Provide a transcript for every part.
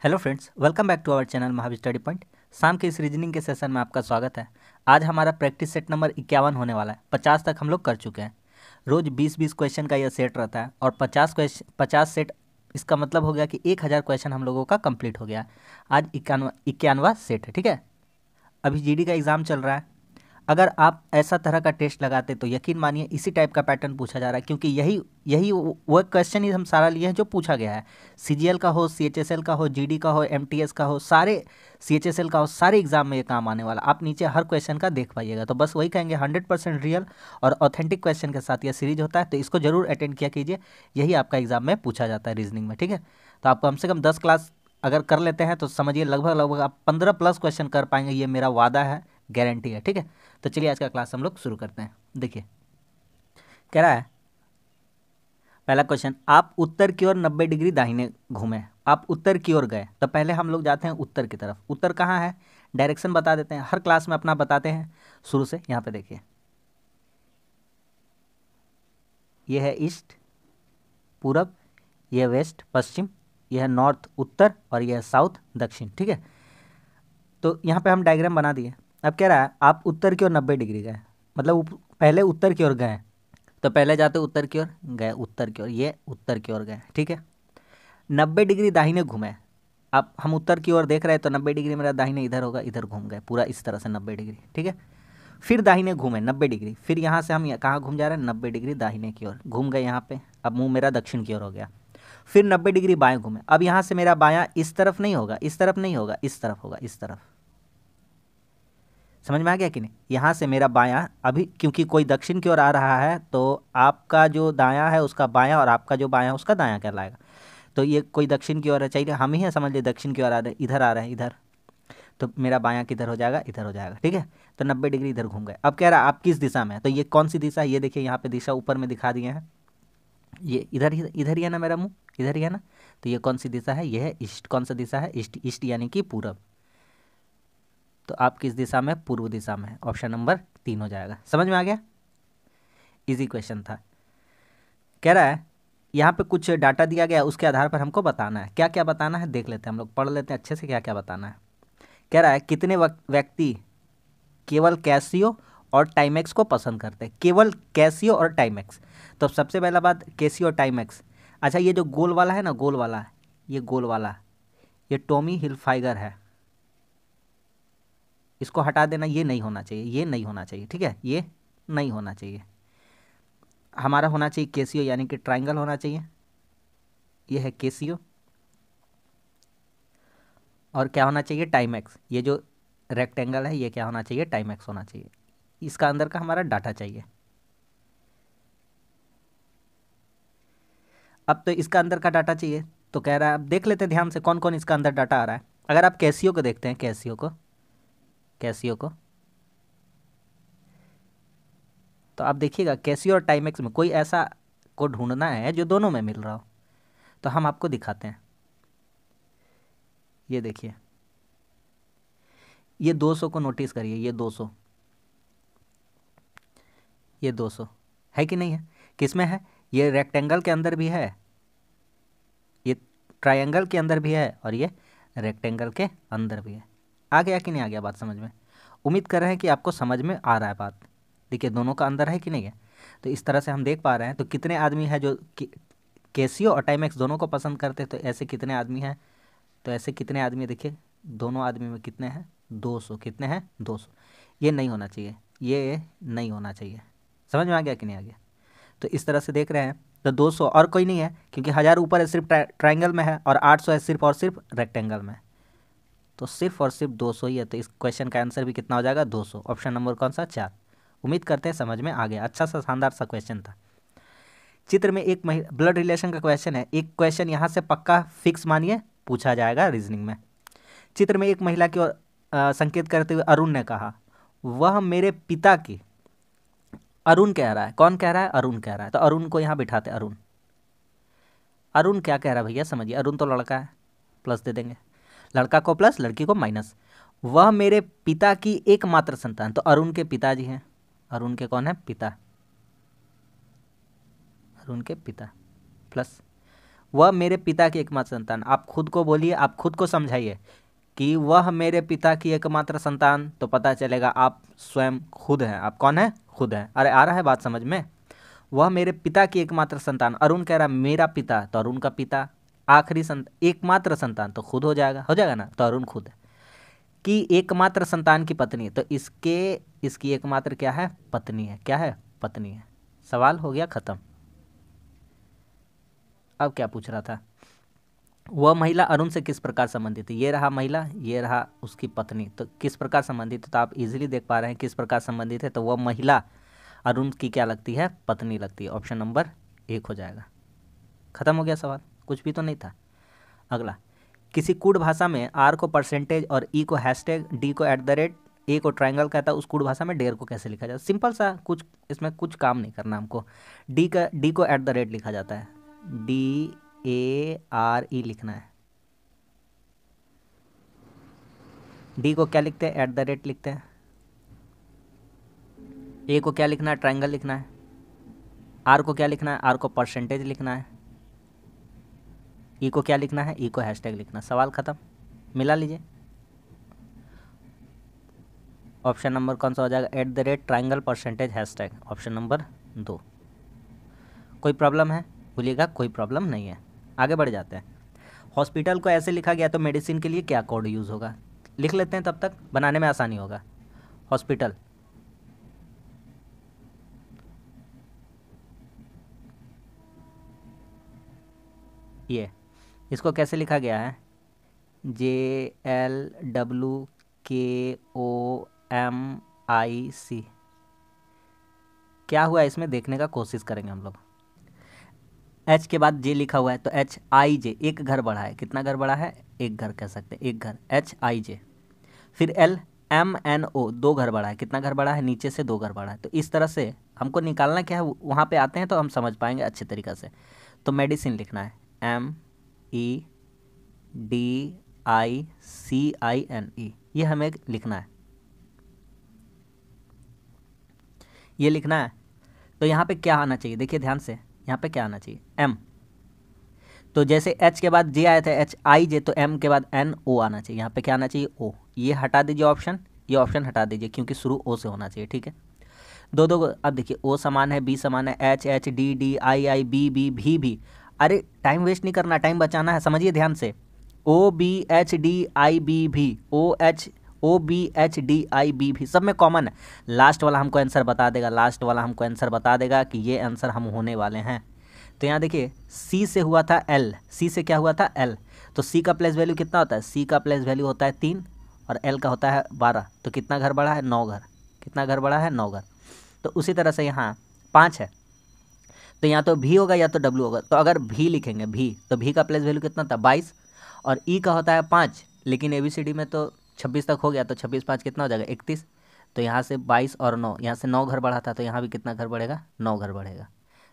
Hello friends, welcome back to our channel Mahavir study point. शाम के इस रीजनिंग के सेशन में आपका स्वागत है। आज हमारा प्रैक्टिस सेट नंबर 51 होने वाला है। 50 तक हम लोग कर चुके हैं। रोज 20-20 क्वेश्चन का यह सेट रहता है और 50 सेट, इसका मतलब हो गया कि 1000 क्वेश्चन हम लोगों का कंप्लीट हो गया। आज 91वां सेट है, ठीक है। अभी जीडी का एग्ज़ाम चल रहा है। अगर आप ऐसा तरह का टेस्ट लगाते तो यकीन मानिए इसी टाइप का पैटर्न पूछा जा रहा है, क्योंकि यही यही वो क्वेश्चन ही हम सारा लिए हैं जो पूछा गया है। सीजीएल का हो, सीएचएसएल का हो, जीडी का हो, एमटीएस का हो, सारे सीएचएसएल का हो, सारे एग्जाम में ये काम आने वाला। आप नीचे हर क्वेश्चन का देख पाइएगा। तो बस वही कहेंगे, 100% रियल और ऑथेंटिक क्वेश्चन के साथ यह सीरीज होता है, तो इसको जरूर अटेंड किया कीजिए। यही आपका एग्जाम में पूछा जाता है रीजनिंग में, ठीक है। तो आप कम से कम 10 क्लास अगर कर लेते हैं तो समझिए लगभग लगभग आप 15 प्लस क्वेश्चन कर पाएंगे। ये मेरा वादा है, गारंटी है, ठीक है। तो चलिए आज का क्लास हम लोग शुरू करते हैं। देखिए कह रहा है पहला क्वेश्चन, आप उत्तर की ओर 90 डिग्री दाहिने घूमे। आप उत्तर की ओर गए तो पहले हम लोग जाते हैं उत्तर की तरफ। उत्तर कहाँ है, डायरेक्शन बता देते हैं। हर क्लास में अपना बताते हैं शुरू से। यहाँ पे देखिए, ये है ईस्ट पूरब, ये है वेस्ट पश्चिम, ये है नॉर्थ उत्तर और ये है साउथ दक्षिण, ठीक है। तो यहाँ पे हम डायग्राम बना दिए। अब कह रहा है आप उत्तर की ओर 90 डिग्री गए, मतलब पहले उत्तर की ओर गए। तो पहले जाते उत्तर की ओर गए, उत्तर की ओर, ये उत्तर की ओर गए, ठीक है। 90 डिग्री दाहिने घूमे। अब हम उत्तर की ओर देख रहे हैं तो 90 डिग्री मेरा दाहिने इधर होगा, इधर घूम गए पूरा इस तरह से 90 डिग्री, ठीक है। फिर दाहिने घूमे 90 डिग्री, फिर यहाँ से हम कहाँ घूम जा रहे हैं, 90 डिग्री दाहिने की ओर घूम गए यहाँ पे। अब मुंह मेरा दक्षिण की ओर हो गया। फिर 90 डिग्री बाएं घूमे। अब यहाँ से मेरा बायां इस तरफ नहीं होगा, इस तरफ नहीं होगा, इस तरफ होगा, इस तरफ। समझ में आ गया कि नहीं। यहाँ से मेरा बायां, अभी क्योंकि कोई दक्षिण की ओर आ रहा है तो आपका जो दायां है उसका बायां और आपका जो बायां उसका दायां कहलाएगा। तो ये कोई दक्षिण की ओर है, चाहिए हम ही है, समझ लिए दक्षिण की ओर आ रहे हैं, इधर आ रहे हैं इधर। तो मेरा बायां किधर हो जाएगा, इधर हो जाएगा, ठीक है। तो 90 डिग्री इधर घूम गए। अब कह रहा है आप किस दिशा में है, तो ये कौन सी दिशा है, ये देखिए यहाँ पे दिशा ऊपर में दिखा दिए हैं। ये इधर ही है ना, मेरा मुंह इधर ही है ना। तो ये कौन सी दिशा है, ये है ईस्ट। कौन सा दिशा है, ईस्ट। ईस्ट यानी कि पूरब। तो आप किस दिशा में, पूर्व दिशा में है। ऑप्शन नंबर 3 हो जाएगा। समझ में आ गया, इजी क्वेश्चन था। कह रहा है यहाँ पे कुछ डाटा दिया गया, उसके आधार पर हमको बताना है। क्या क्या बताना है देख लेते हैं, हम लोग पढ़ लेते हैं अच्छे से क्या क्या बताना है। कह रहा है कितने व्यक्ति केवल कैसियो और टाइमेक्स को पसंद करते हैं। केवल कैसियो और टाइमेक्स। तो सबसे पहला बात, कैसियो और टाइमेक्स। अच्छा, ये जो गोल वाला है ना, गोल वाला, ये गोल वाला, ये टॉमी हिलफाइगर है। इसको हटा देना, ये नहीं होना चाहिए, ये नहीं होना चाहिए, ठीक है। ये नहीं होना चाहिए, हमारा होना चाहिए केसियो, यानी कि ट्राइंगल होना चाहिए। ये है केसियो। और क्या होना चाहिए, टाइमेक्स। ये जो रेक्टेंगल है ये क्या होना चाहिए, टाइमेक्स होना चाहिए। इसका अंदर का हमारा डाटा चाहिए। अब तो इसका अंदर का डाटा चाहिए, तो कह रहा है अब देख लेते हैं ध्यान से कौन कौन इसका अंदर डाटा आ रहा है। अगर आप कैसियो को देखते हैं, कैसियो को तो आप देखिएगा कैसियो और टाइमेक्स में कोई ऐसा को ढूंढना है जो दोनों में मिल रहा हो। तो हम आपको दिखाते हैं। ये देखिए, ये 200 को नोटिस करिए, ये 200, ये 200 है कि नहीं है। किस में है, ये रेक्टेंगल के अंदर भी है, ये ट्रायंगल के अंदर भी है और ये रेक्टेंगल के अंदर भी है। आ गया कि नहीं आ गया बात समझ में। उम्मीद कर रहे हैं कि आपको समझ में आ रहा है बात। देखिए दोनों का अंदर है कि नहीं है। तो इस तरह से हम देख पा रहे हैं। तो कितने आदमी हैं जो कैसियो और टाइमेक्स दोनों को पसंद करते हैं, तो ऐसे कितने आदमी हैं, तो ऐसे कितने आदमी, देखिए दोनों आदमी में कितने हैं, 200। कितने हैं, 200। ये नहीं होना चाहिए, ये नहीं होना चाहिए। समझ में आ गया कि नहीं आ गया। तो इस तरह से देख रहे हैं। तो 200 और कोई नहीं है, क्योंकि 1000 ऊपर है, सिर्फ ट्राइंगल में है, और 800 है सिर्फ और सिर्फ रेक्टेंगल में। तो सिर्फ और सिर्फ 200 ही है। तो इस क्वेश्चन का आंसर भी कितना हो जाएगा, 200। ऑप्शन नंबर कौन सा, 4। उम्मीद करते हैं समझ में आ गया। अच्छा सा शानदार सा क्वेश्चन था। चित्र में एक ब्लड रिलेशन का क्वेश्चन है। एक क्वेश्चन यहाँ से पक्का फिक्स मानिए पूछा जाएगा रीजनिंग में। चित्र में एक महिला की ओर संकेत करते हुए अरुण ने कहा, वह मेरे पिता की। अरुण कह रहा है, कौन कह रहा है, अरुण कह रहा है। तो अरुण को यहाँ बिठाते, अरुण। अरुण क्या कह रहा है भैया समझिए, अरुण तो लड़का है, प्लस दे देंगे। लड़का को प्लस, लड़की को माइनस। वह मेरे पिता की एकमात्र संतान, तो अरुण के पिताजी हैं। अरुण के कौन है, पिता। अरुण के पिता, प्लस वह मेरे पिता की एकमात्र संतान। आप खुद को बोलिए, आप खुद को समझाइए कि वह मेरे पिता की एकमात्र संतान, तो पता चलेगा आप स्वयं खुद हैं। आप कौन है? खुद हैं। अरे आ रहा है बात समझ में? वह मेरे पिता की एकमात्र संतान। अरुण कह रहा मेरा पिता, तो अरुण का पिता। आखिरी एकमात्र संतान, तो खुद हो जाएगा ना, तो अरुण खुद है। कि एकमात्र संतान की पत्नी, तो इसकी एकमात्र क्या है? पत्नी है। क्या है? पत्नी है। सवाल हो गया खत्म। अब क्या पूछ रहा था? वह महिला अरुण से किस प्रकार संबंधित है? ये रहा महिला, ये रहा उसकी पत्नी, तो किस प्रकार संबंधित है? तो आप इजीली देख पा रहे हैं किस प्रकार संबंधित है। तो वह महिला अरुण की क्या लगती है? पत्नी लगती है। ऑप्शन नंबर 1 हो जाएगा। खत्म हो गया सवाल, कुछ भी तो नहीं था। अगला, किसी कूट भाषा में आर को परसेंटेज और ई को हैशटैग, डी को @ ए को ट्रायंगल कहता है, उस कूट भाषा में डेयर को कैसे लिखा जाए? सिंपल सा, कुछ इसमें कुछ काम नहीं करना हमको। डी को @ लिखा जाता है, DARE लिखना है। डी को क्या लिखते हैं? @ लिखते हैं। ए को क्या लिखना है? ट्रायंगल लिखना है। आर को क्या लिखना है? आर को परसेंटेज लिखना है। ई को क्या लिखना है? ई को हैशटैग लिखना। सवाल खत्म। मिला लीजिए। ऑप्शन नंबर कौन सा हो जाएगा? @ Triangle percentage hashtag, option number 2। कोई प्रॉब्लम है? बोलिएगा कोई प्रॉब्लम नहीं है। आगे बढ़ जाते हैं। हॉस्पिटल को ऐसे लिखा गया तो मेडिसिन के लिए क्या कोड यूज़ होगा? लिख लेते हैं, तब तक बनाने में आसानी होगा। हॉस्पिटल, ये इसको कैसे लिखा गया है? JLWKOMIC। क्या हुआ इसमें देखने का कोशिश करेंगे हम लोग। एच के बाद जे लिखा हुआ है, तो HIJ, एक घर बढ़ा है। कितना घर बढ़ा है? एक घर कह सकते हैं, एक घर, HIJ। फिर LMNO, 2 घर बढ़ा है। कितना घर बढ़ा है? नीचे से 2 घर बढ़ा है। तो इस तरह से हमको निकालना क्या है, वहाँ पे आते हैं तो हम समझ पाएंगे अच्छे तरीक़े से। तो मेडिसिन लिखना है, MEDICINE, ये हमें लिखना है, ये लिखना है। तो यहाँ पे क्या आना चाहिए? देखिए ध्यान से, यहाँ पे क्या आना चाहिए? M। तो जैसे H के बाद J आया था, HIJ, तो M के बाद NO आना चाहिए। यहाँ पे क्या आना चाहिए? O। ये हटा दीजिए ऑप्शन, ये ऑप्शन हटा दीजिए, क्योंकि शुरू O से होना चाहिए। ठीक है, दो अब देखिए, O समान है, B समान है, H D D I B भी। अरे टाइम वेस्ट नहीं करना, टाइम बचाना है, समझिए ध्यान से। OBHDIB भी, OBHDIB भी, सब में कॉमन है। लास्ट वाला हमको आंसर बता देगा, लास्ट वाला हमको आंसर बता देगा कि ये आंसर हम होने वाले हैं। तो यहाँ देखिए, C से हुआ था L, C से क्या हुआ था? L। तो C का प्लेस वैल्यू कितना होता है? C का प्लेस वैल्यू होता है 3 और L का होता है 12। तो कितना घर बढ़ा है? 9 घर। कितना घर बढ़ा है? 9 घर। तो उसी तरह से यहाँ 5 है, तो यहाँ तो V होगा या तो W होगा। तो अगर V लिखेंगे, V, तो V का प्लेस वैल्यू कितना था? 22 और E का होता है 5, लेकिन ABCD में तो 26 तक हो गया, तो 26 5 कितना हो जाएगा? 31। तो यहाँ से 22 और 9, यहाँ से 9 घर बढ़ा था, तो यहाँ भी कितना घर बढ़ेगा? 9 घर बढ़ेगा।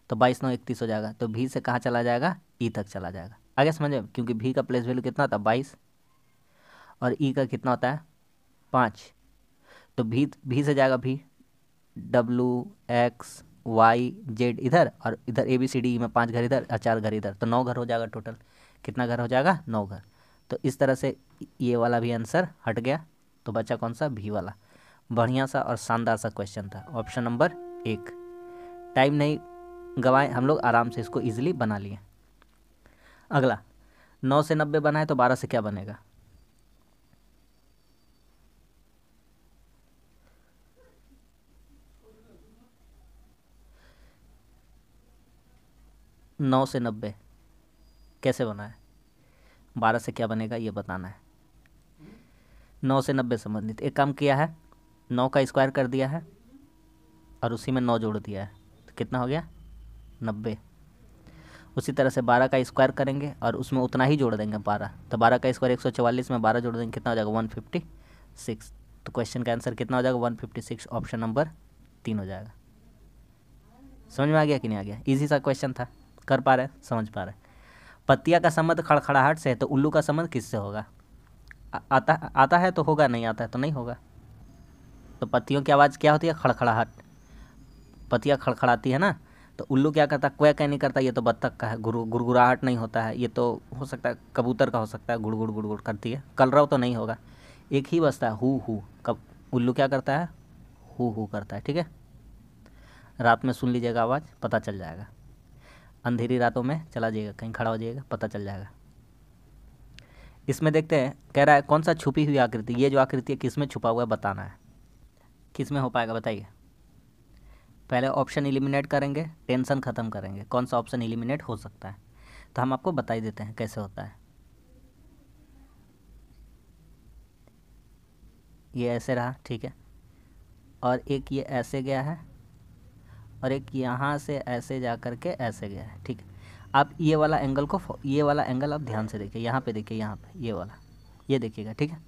तो 22 9 31 हो जाएगा। तो V से कहाँ चला जाएगा? E तक चला जाएगा। आगे समझे? क्योंकि V का प्लेस वैल्यू कितना था? 22 और E का कितना होता है? 5। तो V से जाएगा V, W X Y Z इधर, और इधर ABCD में 5 घर इधर और 4 घर इधर, तो 9 घर हो जाएगा टोटल। कितना घर हो जाएगा? 9 घर। तो इस तरह से ये वाला भी आंसर हट गया। तो बचा कौन सा? V वाला। बढ़िया सा और शानदार सा क्वेश्चन था, ऑप्शन नंबर 1। टाइम नहीं गवाएं, हम लोग आराम से इसको इजीली बना लिए। अगला, 9 से 90 बना है, तो 12 से क्या बनेगा? नौ से 90 कैसे बना है? 12 से क्या बनेगा ये बताना है। 9 से 90 संबंधित एक काम किया है, 9 का स्क्वायर कर दिया है और उसी में 9 जोड़ दिया है, तो कितना हो गया? 90। उसी तरह से 12 का स्क्वायर करेंगे और उसमें उतना ही जोड़ देंगे 12, तो 12 का स्क्वायर 144 में 12 जोड़ देंगे, कितना हो जाएगा? 156। तो क्वेश्चन का आंसर कितना हो जाएगा? 156, ऑप्शन नंबर 3 हो जाएगा। समझ में आ गया कि नहीं आ गया? इजी सा क्वेश्चन था, कर पा रहे, समझ पा रहे। पत्तिया का संबंध खड़खड़ाहट से है, तो उल्लू का संबंध किससे होगा? आता है तो होगा, नहीं आता है तो नहीं होगा। तो पत्तियों की आवाज़ क्या होती है? खड़खड़ाहट। पत्तियाँ खड़खड़ाती है ना, तो उल्लू क्या करता है, क्वै क्या नहीं करता, ये तो बत्तख का है, गुड़गुड़ाहट नहीं होता है, ये तो हो सकता है कबूतर का हो सकता है, गुड़ गुड़ गुड़ गुड़ करती है, कलरव तो नहीं होगा। एक ही बसता है हु, कब उल्लू क्या करता है, हु करता है। ठीक है, रात में सुन लीजिएगा आवाज़, पता चल जाएगा। अंधेरी रातों में चला जाइएगा, कहीं खड़ा हो जाइएगा, पता चल जाएगा। इसमें देखते हैं, कह रहा है कौन सा छुपी हुई आकृति, ये जो आकृति है किस में छुपा हुआ है बताना है। किस में हो पाएगा बताइए। पहले ऑप्शन एलिमिनेट करेंगे, टेंशन ख़त्म करेंगे, कौन सा ऑप्शन एलिमिनेट हो सकता है, तो हम आपको बता ही देते हैं कैसे होता है। ये ऐसे रहा, ठीक है, और एक ये ऐसे गया है, और एक यहाँ से ऐसे जा कर के ऐसे गया है। ठीक है, आप ये वाला एंगल को, ये वाला एंगल आप ध्यान से देखिए, यहाँ पे देखिए, यहाँ पे ये वाला, ये देखिएगा। ठीक है,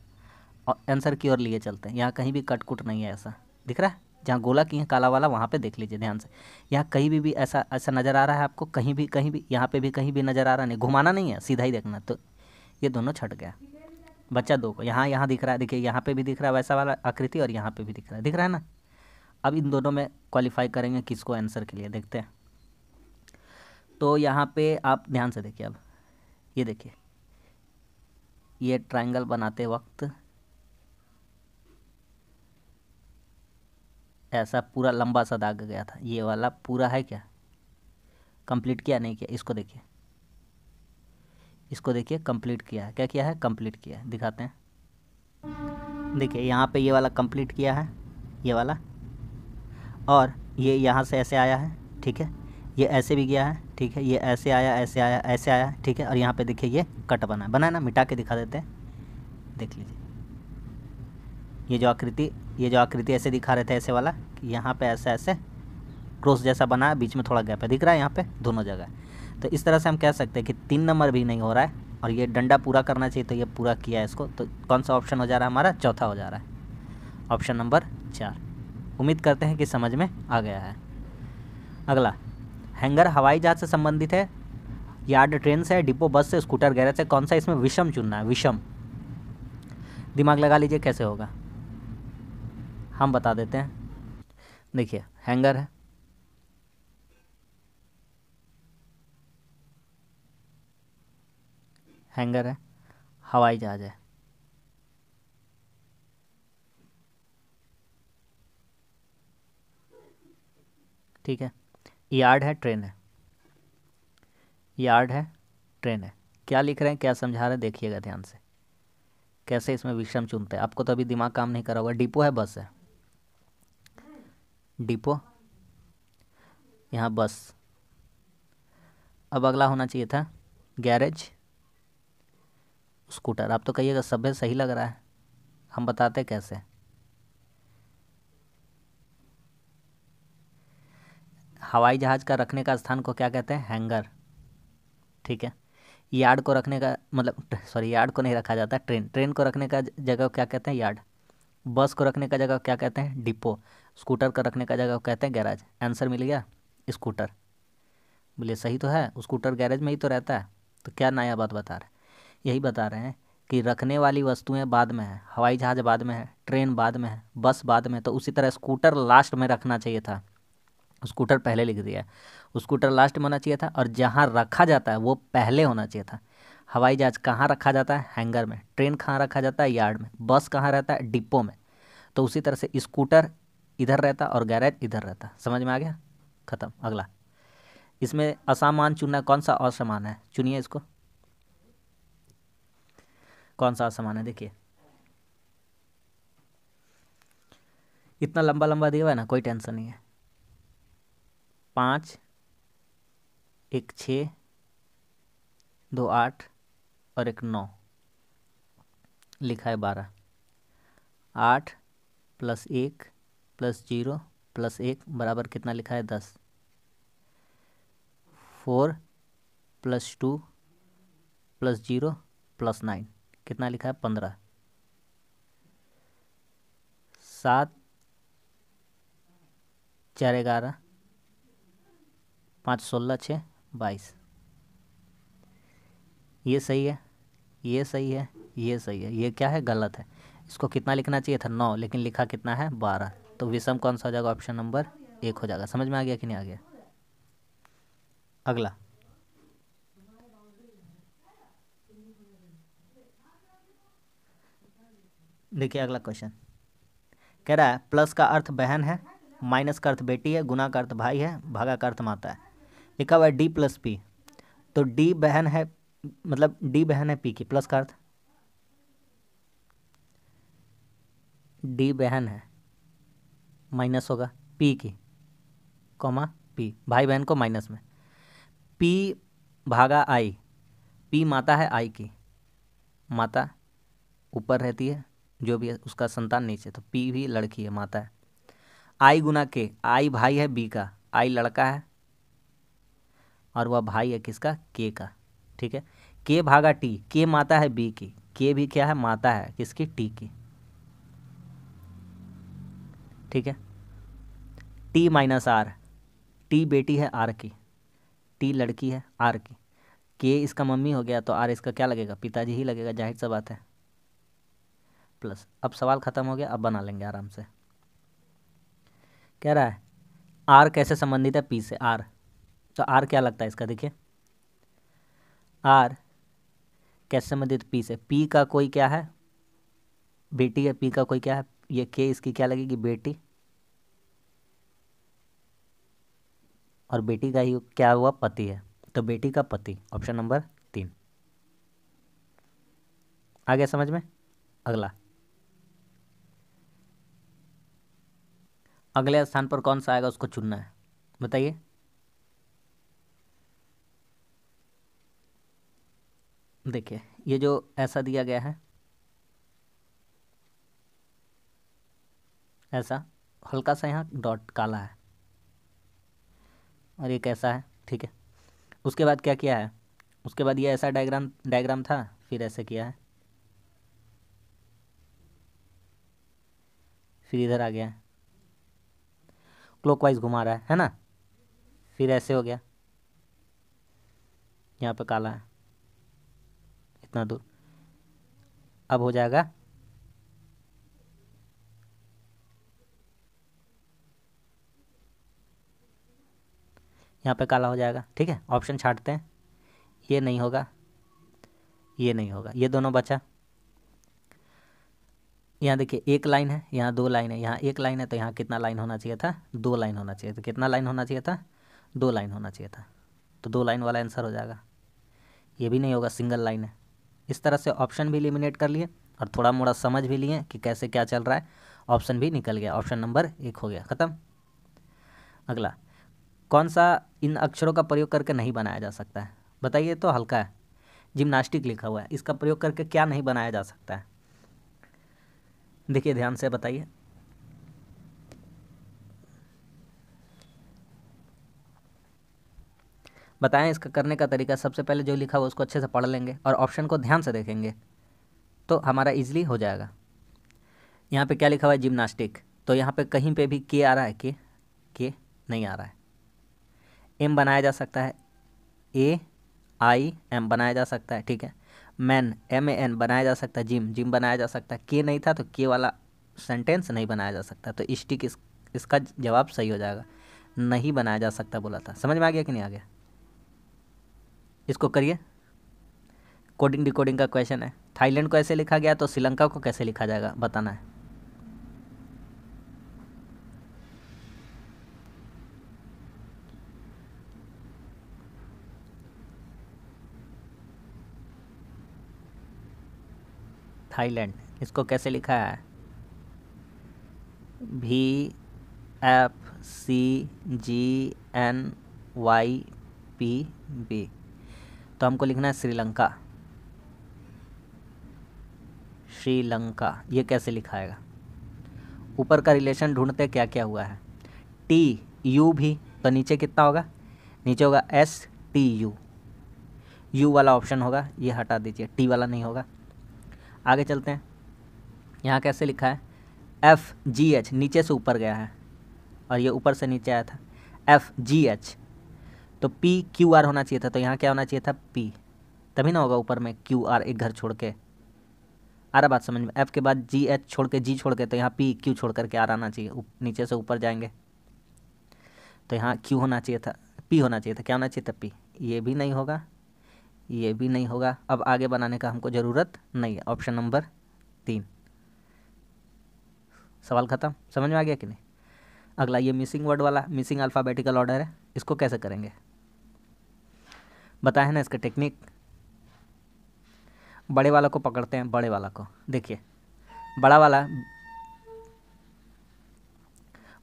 और आंसर की ओर लिए चलते हैं। यहाँ कहीं भी कट कुट नहीं है, ऐसा दिख रहा है, जहाँ गोला की है काला वाला वहाँ पे देख लीजिए ध्यान से। यहाँ कहीं भी ऐसा ऐसा नज़र आ रहा है आपको, कहीं भी यहाँ पे भी कहीं भी नज़र आ रहा नहीं, घुमाना नहीं है, सीधा ही देखना। तो ये दोनों छट गया, बच्चा दो को। यहाँ दिख रहा है, देखिए यहाँ पे भी दिख रहा है वैसा वाला आकृति, और यहाँ पे भी दिख रहा है ना। अब इन दोनों में क्वालिफाई करेंगे किसको आंसर के लिए, देखते हैं। तो यहाँ पे आप ध्यान से देखिए, अब ये देखिए, ये ट्रायंगल बनाते वक्त ऐसा पूरा लंबा सा दाग गया था, ये वाला पूरा है क्या, कंप्लीट किया नहीं किया, इसको देखिए, इसको देखिए, कंप्लीट किया है, क्या किया है, कंप्लीट किया है, दिखाते हैं। देखिए यहाँ पे ये वाला कंप्लीट किया है, ये वाला, और ये यहाँ से ऐसे आया है, ठीक है, ये ऐसे भी गया है, ठीक है, ये ऐसे आया, ऐसे आया, ऐसे आया, ठीक है, और यहाँ पे देखिए ये कट बना है ना, मिटा के दिखा देते हैं, देख लीजिए। ये जो आकृति ऐसे दिखा रहे थे, ऐसे वाला, यहाँ पे ऐसे ऐसे क्रॉस जैसा बना है, बीच में थोड़ा गैप है, दिख रहा है यहाँ पे दोनों जगह। तो इस तरह से हम कह सकते हैं कि 3 नंबर भी नहीं हो रहा है, और ये डंडा पूरा करना चाहिए, तो ये पूरा किया है इसको। तो कौन सा ऑप्शन हो जा रहा है हमारा, चौथा हो जा रहा है, ऑप्शन नंबर 4। उम्मीद करते हैं कि समझ में आ गया है। अगला, हैंगर हवाई जहाज से संबंधित है, यार्ड ट्रेन से, डिपो बस से, स्कूटर गैरेज से, कौन सा इसमें विषम चुनना है, विषम। दिमाग लगा लीजिए कैसे होगा, हम बता देते हैं। देखिए हैंगर है, हैंगर है, हवाई जहाज है, ठीक है, यार्ड है, ट्रेन है, यार्ड है, ट्रेन है। क्या लिख रहे हैं, क्या समझा रहे हैं, देखिएगा ध्यान से कैसे इसमें विषम चुनते हैं। आपको तो अभी दिमाग काम नहीं करा होगा। डिपो है, बस है, डिपो, यहाँ बस। अब अगला होना चाहिए था गैरेज, स्कूटर। आप तो कहिएगा सब सही लग रहा है, हम बताते कैसे। हवाई जहाज का रखने का स्थान को क्या कहते हैं, हैंगर, ठीक है। यार्ड को रखने का मतलब, सॉरी, यार्ड को नहीं रखा जाता, ट्रेन को रखने का जगह क्या कहते हैं, यार्ड। बस को रखने का जगह क्या कहते हैं, डिपो। स्कूटर को रखने का जगह कहते हैं गैराज। आंसर मिल गया, स्कूटर। बोले सही तो है, स्कूटर गैरेज में ही तो रहता है। तो क्या नया बात बता रहे हैं, यही बता रहे हैं कि रखने वाली वस्तुएं बाद में है, हवाई जहाज बाद में है, ट्रेन बाद में है, बस बाद में, तो उसी तरह स्कूटर लास्ट में रखना चाहिए था। स्कूटर पहले लिख दिया, स्कूटर लास्ट में होना चाहिए था, और जहाँ रखा जाता है वो पहले होना चाहिए था। हवाई जहाज कहाँ रखा जाता है, हैंगर में। ट्रेन कहाँ रखा जाता है, यार्ड में। बस कहाँ रहता है, डिपो में। तो उसी तरह से स्कूटर इधर रहता और गैरेज इधर रहता। समझ में आ गया, खत्म। अगला, इसमें असामान चुनना, कौन सा असमान है, चुनिए इसको, कौन सा असमान है। देखिए इतना लंबा लंबा दिया हुआ है ना, कोई टेंशन नहीं है। 5, 1 6, 2 8 और 1 9, लिखा है 12। 8 + 1 + 0 + 1 बराबर कितना लिखा है, 10। 4 + 2 + 0 + 9 कितना लिखा है, 15। 7 4 11 5 16 6 22। ये सही है, ये सही है, ये सही है, ये क्या है, गलत है। इसको कितना लिखना चाहिए था, 9, लेकिन लिखा कितना है, 12। तो विषम कौन सा हो जाएगा, ऑप्शन नंबर 1 हो जाएगा। समझ में आ गया कि नहीं आ गया। अगला देखिए, अगला क्वेश्चन कह रहा है प्लस का अर्थ बहन है, माइनस का अर्थ बेटी है, गुना का अर्थ भाई है, भागा का अर्थ माता है। लिखा हुआ है डी प्लस पी, तो डी बहन है, मतलब डी बहन है पी की, प्लस का अर्थ डी बहन है, माइनस होगा पी की, कॉमा पी, भाई बहन को माइनस में, पी भागा आई, पी माता है आई की, माता ऊपर रहती है, जो भी है उसका संतान नीचे, तो पी भी लड़की है, माता है। आई गुना के, आई भाई है बी का, आई लड़का है और वह भाई है किसका, के का, ठीक है। के भागा टी, के माता है बी की, के भी क्या है, माता है किसकी, टी की, ठीक है। टी माइनस आर, टी बेटी है आर की, टी लड़की है आर की, के इसका मम्मी हो गया तो आर इसका क्या लगेगा, पिताजी ही लगेगा, जाहिर सा बात है, प्लस। अब सवाल खत्म हो गया, अब बना लेंगे आराम से। कह रहा है आर कैसे संबंधित है पी से, आर, तो आर क्या लगता है इसका, देखिए आर कैसे संबंधित पी से, पी का कोई क्या है, बेटी है, पी का कोई क्या है, ये के इसकी क्या लगेगी, बेटी, और बेटी का ही क्या हुआ, पति है, तो बेटी का पति, ऑप्शन नंबर 3 आ गया समझ में। अगला, अगले स्थान पर कौन सा आएगा उसको चुनना है, बताइए। देखिए ये जो ऐसा दिया गया है, ऐसा हल्का सा यहाँ डॉट काला है और ये कैसा है, ठीक है। उसके बाद क्या किया है, उसके बाद ये ऐसा डायग्राम डायग्राम था, फिर ऐसे किया है, फिर इधर आ गया है, क्लॉकवाइज घुमा रहा है ना, फिर ऐसे हो गया, यहाँ पे काला है इतना दूर, अब हो जाएगा यहाँ पे काला हो जाएगा, ठीक है। ऑप्शन छांटते हैं, ये नहीं होगा, ये नहीं होगा, ये दोनों बचा। यहाँ देखिए एक लाइन है, यहाँ 2 लाइन है, यहाँ एक लाइन है, तो यहाँ कितना लाइन होना चाहिए था, 2 लाइन होना चाहिए था, कितना लाइन होना चाहिए था, 2 लाइन होना चाहिए था, तो 2 लाइन वाला आंसर हो जाएगा। ये भी नहीं होगा, सिंगल लाइन है। इस तरह से ऑप्शन भी एलिमिनेट कर लिए और थोड़ा मोड़ा समझ भी लिए कि कैसे क्या चल रहा है, ऑप्शन भी निकल गया, ऑप्शन नंबर 1 हो गया, ख़त्म। अगला, कौन सा इन अक्षरों का प्रयोग करके नहीं बनाया जा सकता है, बताइए, तो हल्का है, जिम्नास्टिक लिखा हुआ है, इसका प्रयोग करके क्या नहीं बनाया जा सकता है, देखिए ध्यान से बताइए। बताएं इसका करने का तरीका, सबसे पहले जो लिखा हुआ उसको अच्छे से पढ़ लेंगे और ऑप्शन को ध्यान से देखेंगे तो हमारा इजीली हो जाएगा। यहाँ पे क्या लिखा हुआ है, जिम्नास्टिक, तो यहाँ पे कहीं पे भी के आ रहा है, के नहीं आ रहा है। एम बनाया जा सकता है, AIM बनाया जा सकता है, ठीक है। मैन, MAN बनाया जा सकता है, जिम बनाया जा सकता है, के नहीं था तो के वाला सेंटेंस नहीं बनाया जा सकता, तो स्टिक इसका जवाब सही हो जाएगा, नहीं बनाया जा सकता बोला था। समझ में आ गया कि नहीं आ गया, इसको करिए, कोडिंग डिकोडिंग का क्वेश्चन है। थाईलैंड को ऐसे लिखा गया तो श्रीलंका को कैसे लिखा जाएगा बताना है। थाईलैंड, इसको कैसे लिखा है, VFCGNYPB, तो हमको लिखना है श्रीलंका, श्रीलंका, ये कैसे लिखाएगा, ऊपर का रिलेशन ढूंढते क्या क्या हुआ है, TU भी, तो नीचे कितना होगा, नीचे होगा STU, U वाला ऑप्शन होगा, ये हटा दीजिए, T वाला नहीं होगा। आगे चलते हैं, यहाँ कैसे लिखा है, FGH, नीचे से ऊपर गया है और ये ऊपर से नीचे आया था, FGH, तो PQR होना चाहिए था, तो यहाँ क्या होना चाहिए था, P, तभी ना होगा ऊपर में QR, एक घर छोड़ के, आ रहा बात समझ में, F के बाद GH छोड़ के, G छोड़ के, तो यहाँ P Q छोड़ करके R आना चाहिए, नीचे से ऊपर जाएंगे तो यहाँ Q होना चाहिए था, पी होना चाहिए था। क्या होना चाहिए था? पी। ये भी नहीं होगा, ये भी नहीं होगा। अब आगे बनाने का हमको ज़रूरत नहीं है। Option number 3। सवाल ख़त्म। समझ में आ गया कि नहीं? अगला ये मिसिंग वर्ड वाला, मिसिंग अल्फ़ाबेटिकल ऑर्डर है, इसको कैसे करेंगे बताया है ना। इसका टेक्निक, बड़े वाला को पकड़ते हैं, बड़े वाला को देखिए, बड़ा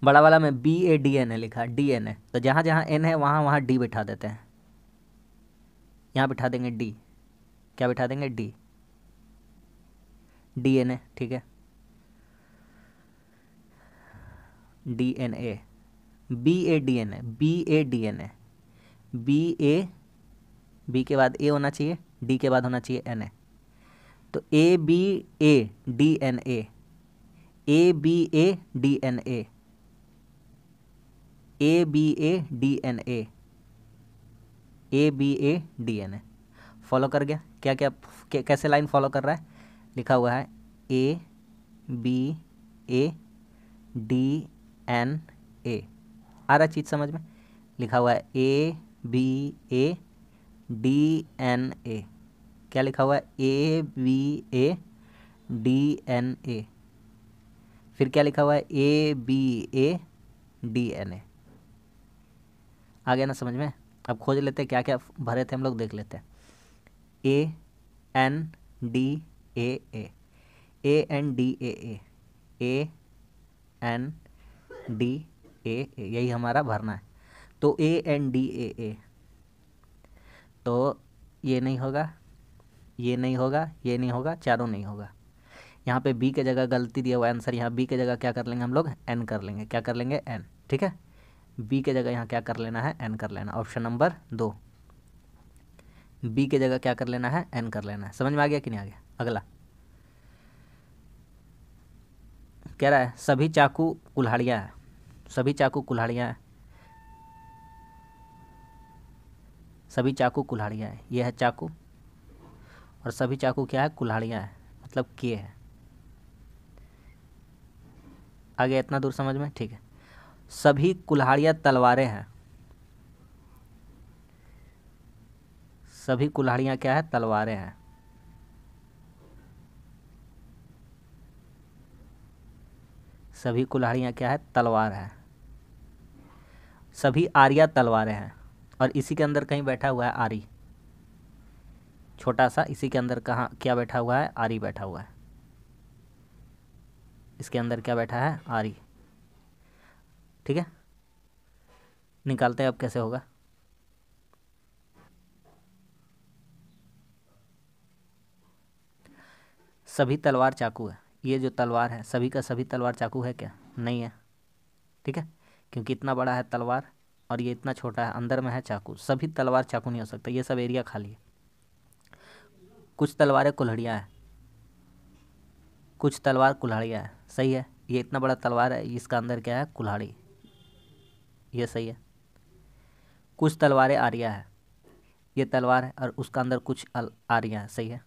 वाला में BADN है लिखा, DN है, तो जहाँ जहाँ N है वहाँ वहाँ D बिठा देते हैं। यहाँ बिठा देंगे D। क्या बिठा देंगे? D। DNA, ठीक है। DNA, BADN है, BADN है, B के बाद A होना चाहिए, D के बाद होना चाहिए N है, तो ABADNA, ABADNA, ABADNA, ABADNA। Follow कर गया? क्या क्या कैसे लाइन फॉलो कर रहा है? लिखा हुआ है ABADNA। आ रहा चीज़ समझ में? लिखा हुआ है ABADNA। क्या लिखा हुआ है? ABADNA। फिर क्या लिखा हुआ है? ABADNA। आ गया ना समझ में? अब खोज लेते हैं क्या क्या भरे थे हम लोग, देख लेते हैं। ANDAA, ANDAA, ANDAA, यही हमारा भरना है। तो ANDAA, तो ये नहीं होगा, ये नहीं होगा, ये नहीं होगा, चारों नहीं होगा। यहाँ पे B के जगह गलती दिया हुआ आंसर, यहाँ B के जगह क्या कर लेंगे हम लोग? N कर लेंगे। क्या कर लेंगे? N, ठीक है। B के जगह यहाँ क्या कर लेना है? N कर लेना। ऑप्शन नंबर 2, B के जगह क्या कर लेना है? N कर लेना है। समझ में आ गया कि नहीं आ गया? अगला कह रहा है सभी चाकू कुल्हाड़ियाँ हैं, सभी चाकू कुल्हाड़ियाँ हैं, सभी चाकू कुल्हाड़ियाँ हैं। ये है चाकू, और सभी चाकू क्या है? कुल्हाड़ियाँ हैं, मतलब के है। आ गया इतना दूर समझ में? ठीक है। सभी कुल्हाड़ियाँ तलवारें हैं, सभी कुल्हाड़ियाँ क्या है? तलवारें हैं। सभी कुल्हाड़ियाँ क्या है? तलवार है। सभी आर्या तलवारें हैं, और इसी के अंदर कहीं बैठा हुआ है आरी, छोटा सा, इसी के अंदर कहाँ क्या बैठा हुआ है? आरी बैठा हुआ है। इसके अंदर क्या बैठा है? आरी, ठीक है। निकालते हैं अब कैसे होगा। सभी तलवार चाकू है, ये जो तलवार है सभी का सभी तलवार चाकू है क्या? नहीं है, ठीक है, क्योंकि इतना बड़ा है तलवार और ये इतना छोटा है, अंदर में है चाकू। सभी तलवार चाकू नहीं हो सकता, ये सब एरिया खाली है। कुछ तलवारें कुल्हाड़ियाँ हैं, कुछ तलवार कुल्हाड़ियाँ है, सही है। ये इतना बड़ा तलवार है, इसका अंदर क्या है? कुल्हाड़ी, ये सही है। कुछ तलवारें आर्या है, ये तलवार है और उसका अंदर कुछ आर्या है, सही है।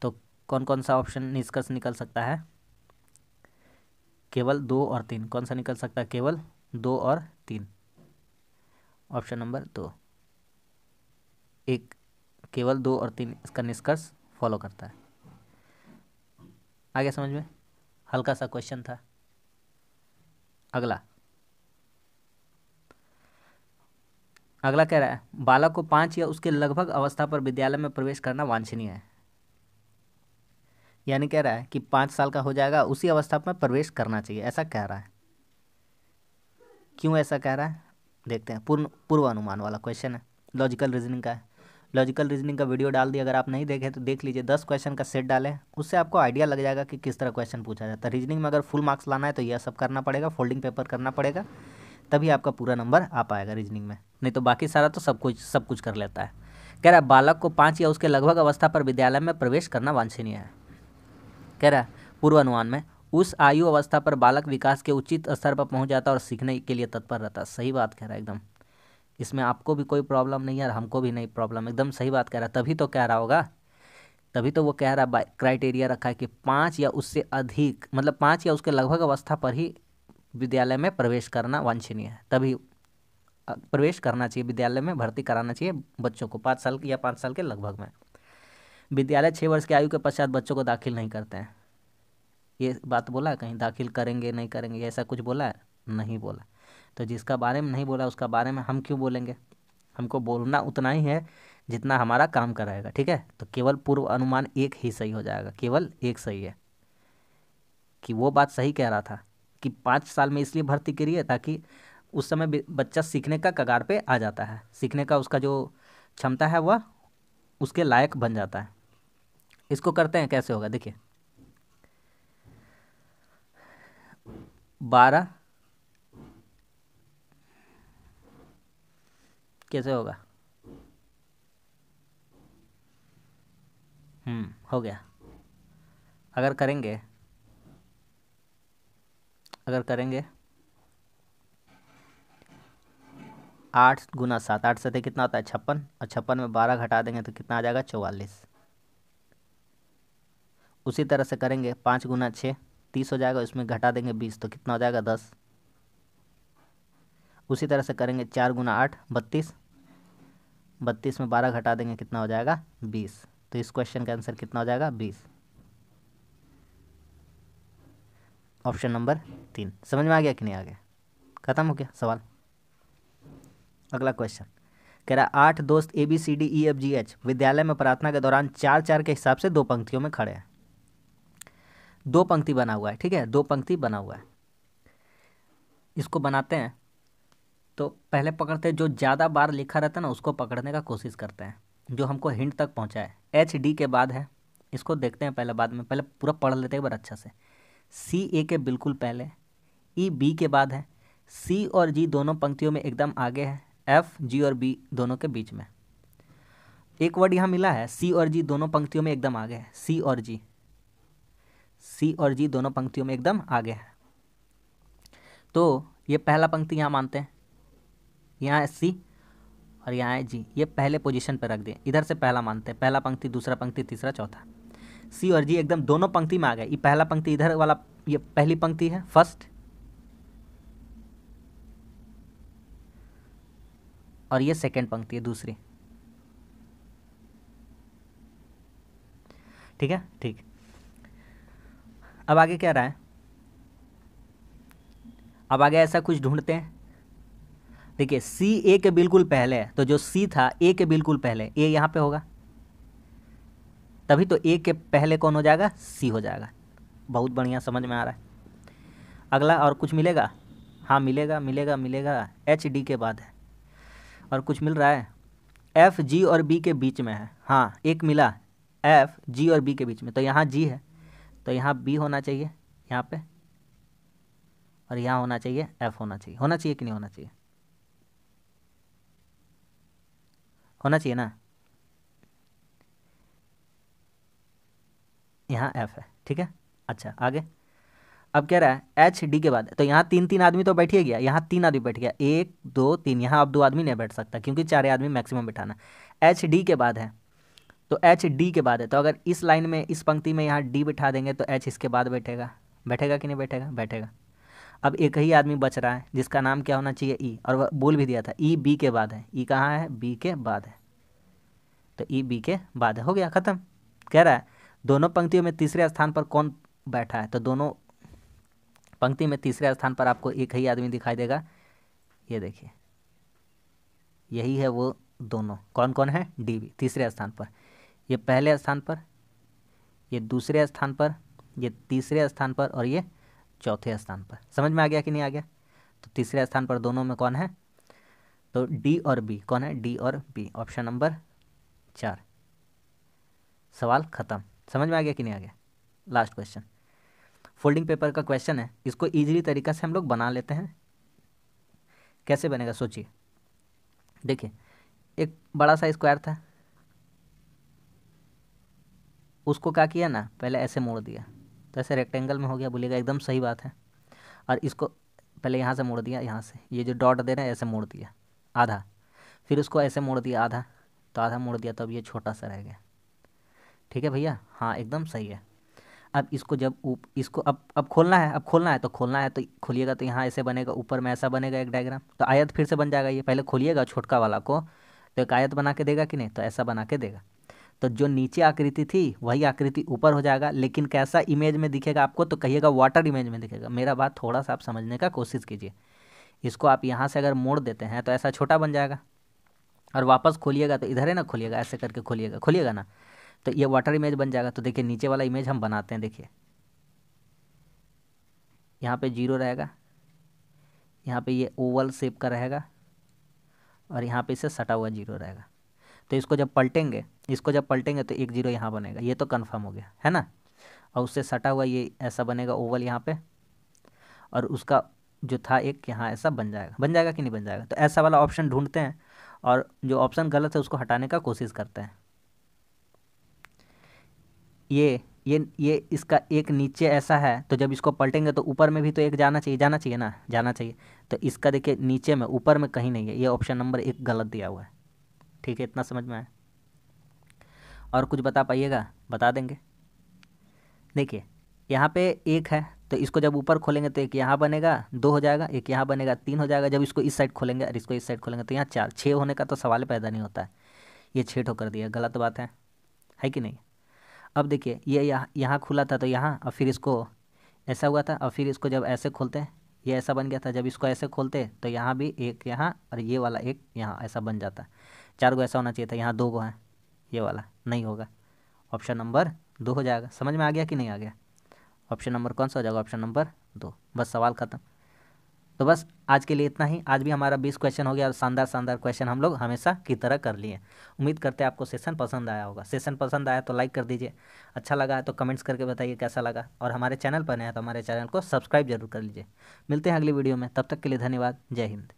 तो कौन कौन सा ऑप्शन निष्कर्ष निकल सकता है? केवल 2 और 3। कौन सा निकल सकता है? केवल 2 और 3। ऑप्शन नंबर 2, एक, केवल 2 और 3 इसका निष्कर्ष फॉलो करता है। आगे समझ में? हल्का सा क्वेश्चन था। अगला अगला कह रहा है बालक को 5 या उसके लगभग अवस्था पर विद्यालय में प्रवेश करना वांछनीय है। यानी कह रहा है कि 5 साल का हो जाएगा उसी अवस्था में प्रवेश करना चाहिए, ऐसा कह रहा है। क्यों ऐसा कह रहा है देखते हैं। पूर्व अनुमान वाला क्वेश्चन है, लॉजिकल रीजनिंग का है। लॉजिकल रीजनिंग का वीडियो डाल दिया, अगर आप नहीं देखे तो देख लीजिए। 10 क्वेश्चन का सेट डालें, उससे आपको आइडिया लग जाएगा कि किस तरह क्वेश्चन पूछा जाता है। रीजनिंग में अगर फुल मार्क्स लाना है तो यह सब करना पड़ेगा, फोल्डिंग पेपर करना पड़ेगा, तभी आपका पूरा नंबर आ पाएगा रीजनिंग में। नहीं तो बाकी सारा तो सब कुछ कर लेता है। कह रहा है बालक को 5 या उसके लगभग अवस्था पर विद्यालय में प्रवेश करना वांछनीय है। कह रहा है पूर्व अनुमान में उस आयु अवस्था पर बालक विकास के उचित स्तर पर पहुंच जाता है और सीखने के लिए तत्पर रहता है। सही बात कह रहा है एकदम, इसमें आपको भी कोई प्रॉब्लम नहीं है और हमको भी नहीं प्रॉब्लम, एकदम सही बात कह रहा है। तभी तो कह रहा होगा, तभी तो वो कह रहा है क्राइटेरिया रखा है कि 5 या उससे अधिक, मतलब 5 या उसके लगभग अवस्था पर ही विद्यालय में प्रवेश करना वांछनीय है, तभी प्रवेश करना चाहिए, विद्यालय में भर्ती कराना चाहिए बच्चों को 5 साल या 5 साल के लगभग में। विद्यालय 6 वर्ष की आयु के पश्चात बच्चों को दाखिल नहीं करते हैं। ये बात बोला है कहीं, दाखिल करेंगे नहीं करेंगे, ऐसा कुछ बोला है? नहीं बोला। तो जिसका बारे में नहीं बोला उसका बारे में हम क्यों बोलेंगे? हमको बोलना उतना ही है जितना हमारा काम कराएगा, ठीक है। तो केवल पूर्व अनुमान एक ही सही हो जाएगा, केवल एक सही है कि वो बात सही कह रहा था कि 5 साल में इसलिए भर्ती करी है ताकि उस समय बच्चा सीखने का कगार पे आ जाता है, सीखने का उसका जो क्षमता है वह उसके लायक बन जाता है। इसको करते हैं, कैसे होगा देखिए। 12 कैसे होगा? हो गया। अगर करेंगे 8 × 7, 8 से कितना होता है 56, और 56 में 12 घटा देंगे तो कितना आ जाएगा 44। उसी तरह से करेंगे 5 × 6, 30 हो जाएगा, इसमें घटा देंगे 20 तो कितना हो जाएगा 10। उसी तरह से करेंगे 4 × 8, 32, 32 में 12 घटा देंगे कितना हो जाएगा 20। तो इस क्वेश्चन का आंसर कितना हो जाएगा 20। Option number 3। समझ में आ गया कि नहीं आ गया? खत्म हो गया सवाल। अगला क्वेश्चन कह रहा है 8 दोस्त ABCDEFGH विद्यालय में प्रार्थना के दौरान 4-4 के हिसाब से 2 पंक्तियों में खड़े हैं। 2 पंक्ति बना हुआ है, ठीक है, 2 पंक्ति बना हुआ है। इसको बनाते हैं तो पहले पकड़ते हैं, जो ज़्यादा बार लिखा रहता है ना उसको पकड़ने का कोशिश करते हैं, जो हमको हिंट तक पहुँचाए। HD के बाद है, इसको देखते हैं पहले, बाद में पहले पूरा पढ़ लेते हैं एक बार अच्छा से। CA के बिल्कुल पहले, EB के बाद है, C और G दोनों पंक्तियों में एकदम आगे है, F G और B दोनों के बीच में। एक वर्ड यहाँ मिला है, C और G दोनों पंक्तियों में एकदम आगे है, C और G दोनों पंक्तियों में एकदम आगे है। तो ये पहला पंक्ति यहाँ मानते हैं, यहाँ है C और यहाँ है G, ये पहले पोजीशन पर रख दें, इधर से पहला मानते हैं, पहला पंक्ति, दूसरा पंक्ति, तीसरा, चौथा। C और G एकदम दोनों पंक्ति में आ गए। ये पहला पंक्ति इधर वाला, ये पहली पंक्ति है फर्स्ट, और ये सेकंड पंक्ति है दूसरी, ठीक है, ठीक। अब आगे क्या रहा है, अब आगे ऐसा कुछ ढूंढते हैं। देखिए C A के बिल्कुल पहले है, तो जो C था A के बिल्कुल पहले, A यहाँ पे होगा, तभी तो A के पहले कौन हो जाएगा, C हो जाएगा। बहुत बढ़िया, समझ में आ रहा है। अगला और कुछ मिलेगा? हाँ मिलेगा, मिलेगा, मिलेगा। HD के बाद है, और कुछ मिल रहा है, F G और B के बीच में है। हाँ एक मिला, F G और B के बीच में, तो यहाँ G है, तो यहाँ B होना चाहिए यहाँ पे, और यहाँ होना चाहिए F होना चाहिए। होना चाहिए कि नहीं होना चाहिए? होना चाहिए ना। यहाँ F है, ठीक है। अच्छा आगे, अब कह रहा है HD के बाद, तो यहाँ 3-3 आदमी तो बैठ ही गया, यहाँ 3 आदमी बैठ गया, 1 2 3, यहाँ अब 2 आदमी नहीं बैठ सकता क्योंकि 4 आदमी मैक्सिमम बैठाना। HD के बाद है, तो HD के बाद है, तो अगर इस लाइन में, इस पंक्ति में यहाँ D बैठा देंगे तो H इसके बाद बैठेगा। बैठेगा कि नहीं बैठेगा? बैठेगा। अब एक ही आदमी बच रहा है जिसका नाम क्या होना चाहिए, E, और वह बोल भी दिया था E B के बाद है। E कहाँ है? B के बाद है, तो E B के बाद है। हो गया, ख़त्म। कह रहा है दोनों पंक्तियों में तीसरे स्थान पर कौन बैठा है, तो दोनों पंक्ति में तीसरे स्थान पर आपको एक ही आदमी दिखाई देगा। ये देखिए, यही है वो दोनों। कौन कौन है? DB तीसरे स्थान पर, ये पहले स्थान पर, ये दूसरे स्थान पर, ये तीसरे स्थान पर, और ये चौथे स्थान पर। समझ में आ गया कि नहीं आ गया? तो तीसरे स्थान पर दोनों में कौन है, तो D और B। कौन है? D और B। Option number 4। सवाल खत्म। समझ में आ गया कि नहीं आ गया? लास्ट क्वेश्चन फोल्डिंग पेपर का क्वेश्चन है, इसको इजीली तरीका से हम लोग बना लेते हैं। कैसे बनेगा सोचिए। देखिए एक बड़ा सा स्क्वायर था, उसको क्या किया ना, पहले ऐसे मोड़ दिया, तो ऐसे रेक्टेंगल में हो गया। बोलिएगा एकदम सही बात है। और इसको पहले यहाँ से मोड़ दिया, यहाँ से ये जो डॉट दे रहे हैं ऐसे मोड़ दिया आधा, फिर उसको ऐसे मोड़ दिया आधा, तो आधा मोड़ दिया, तब ये छोटा सा रह गया। ठीक है भैया? हाँ एकदम सही है। अब इसको जब इसको अब खोलना है, तो खोलना है तो खोलिएगा तो यहाँ ऐसे बनेगा, ऊपर में ऐसा बनेगा एक डायग्राम, तो आयत फिर से बन जाएगा। ये पहले खोलिएगा छोटका वाला को तो एक आयत बना के देगा कि नहीं, तो ऐसा बना के देगा। तो जो नीचे आकृति थी वही आकृति ऊपर हो जाएगा, लेकिन कैसा इमेज में दिखेगा आपको, तो कहिएगा वाटर इमेज में दिखेगा। मेरा बात थोड़ा सा आप समझने का कोशिश कीजिए। इसको आप यहाँ से अगर मोड़ देते हैं तो ऐसा छोटा बन जाएगा, और वापस खोलिएगा तो इधर है ना, खोलिएगा ऐसे करके खोलिएगा ना, तो ये वाटर इमेज बन जाएगा। तो देखिए नीचे वाला इमेज हम बनाते हैं। देखिए यहाँ पे 0 रहेगा, यहाँ पे ये ओवल शेप का रहेगा, और यहाँ पे इसे सटा हुआ 0 रहेगा। तो इसको जब पलटेंगे तो एक 0 यहाँ बनेगा, ये तो कन्फर्म हो गया है ना। और उससे सटा हुआ ये ऐसा बनेगा ओवल यहाँ पे, और उसका जो था एक यहाँ ऐसा बन जाएगा कि नहीं बन जाएगा। तो ऐसा वाला ऑप्शन ढूंढते हैं, और जो ऑप्शन गलत है उसको हटाने का कोशिश करते हैं। ये इसका एक नीचे ऐसा है, तो जब इसको पलटेंगे तो ऊपर में भी तो एक जाना चाहिए। तो इसका देखिए नीचे में, ऊपर में कहीं नहीं है, ये ऑप्शन नंबर 1 गलत दिया हुआ है। ठीक है, इतना समझ में आया? और कुछ बता पाइएगा? बता देंगे। देखिए यहाँ पे 1 है, तो इसको जब ऊपर खोलेंगे तो एक यहाँ बनेगा, 2 हो जाएगा, एक यहाँ बनेगा, 3 हो जाएगा। जब इसको इस साइड खोलेंगे और इसको इस साइड खोलेंगे तो यहाँ 4, 6 होने का तो सवाल पैदा नहीं होता है। ये 6 ठो कर दिया, गलत बात है कि नहीं? अब देखिए ये यहाँ खुला था तो यहाँ, और फिर इसको ऐसा हुआ था, और फिर इसको जब ऐसे खोलते हैं ये ऐसा बन गया था। जब इसको ऐसे खोलते तो यहाँ भी एक यहाँ, और ये वाला एक यहाँ ऐसा बन जाता। 4 गो ऐसा होना चाहिए था, यहाँ 2 गो है, ये वाला नहीं होगा। ऑप्शन नंबर 2 हो जाएगा। समझ में आ गया कि नहीं आ गया? ऑप्शन नंबर कौन सा हो जाएगा? Option number 2। बस सवाल ख़त्म। तो बस आज के लिए इतना ही। आज भी हमारा 20 क्वेश्चन हो गया, और शानदार क्वेश्चन हम लोग हमेशा की तरह कर लिए। उम्मीद करते हैं आपको सेशन पसंद आया होगा। सेशन पसंद आया तो लाइक कर दीजिए, अच्छा लगा है तो कमेंट्स करके बताइए कैसा लगा, और हमारे चैनल पर नए हैं तो हमारे चैनल को सब्सक्राइब जरूर कर लीजिए। मिलते हैं अगली वीडियो में, तब तक के लिए धन्यवाद। जय हिंद।